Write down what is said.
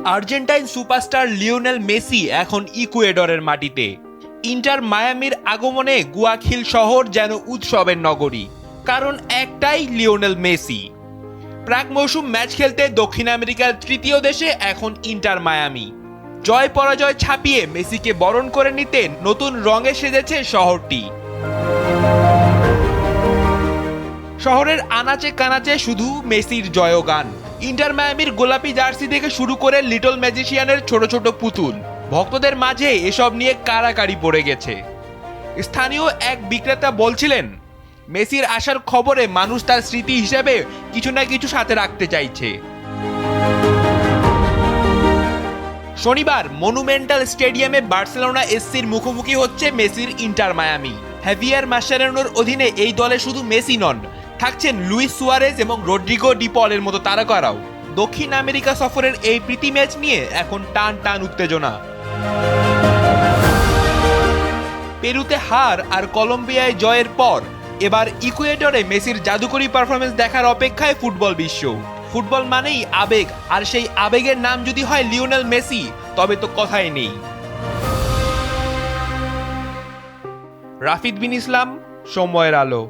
Argentine superstar Lionel Messi এখন ইকুয়েডরের মাটিতে। Inter মায়ামির আগমনে গুয়াখিল শহর যেন উৎসবের নগরী, কারণ একটাই, লিওনেল মেসি। প্রাক মৌসুম ম্যাচ খেলতে দক্ষিণ আমেরিকার তৃতীয় দেশে এখন ইন্টার মায়ামি। জয় পরাজয় ছাপিয়ে মেসিকে বরণ করে নিতে নতুন রঙে সেজেছে শহরটি। শহরের আনাচে কানাচে শুধু মেসির জয়গান। ইন্টার মায়ামির গোলাপি জার্সি থেকে শুরু করে লিটল ম্যাজিশিয়ানের ছোট ছোট পুতুল, ভক্তদের মাঝে এসব নিয়ে কাড়াকাড়ি পড়ে গেছে। স্থানীয় এক বিক্রেতা বলছিলেন, মেসির আসার খবরে মানুষ তার স্মৃতি হিসেবে কিছু না কিছু সাথে রাখতে চাইছে। শনিবার মনুমেন্টাল স্টেডিয়ামে বার্সেলোনা এসসির মুখোমুখি হচ্ছে মেসির ইন্টার মায়ামি। হ্যাভিয়ার মাসচেরানোর অধীনে এই দলে শুধু মেসি নন, থাকছেন লুইস সুয়ারেজ এবং রদ্রিগো ডি পলের মতো তারকারাও। দক্ষিণ আমেরিকা সফরের এই প্রীতি ম্যাচ নিয়ে এখন টান টান উত্তেজনা। পেরুতে হার আর কলম্বিয়ায় জয়ের পর এবার ইকুয়েডরে মেসির জাদুকরী পারফরমেন্স দেখার অপেক্ষায় ফুটবল বিশ্ব। ফুটবল মানেই আবেগ, আর সেই আবেগের নাম যদি হয় লিওনেল মেসি, তবে তো কথাই নেই। রাফিদ বিন ইসলাম, সময়ের আলো।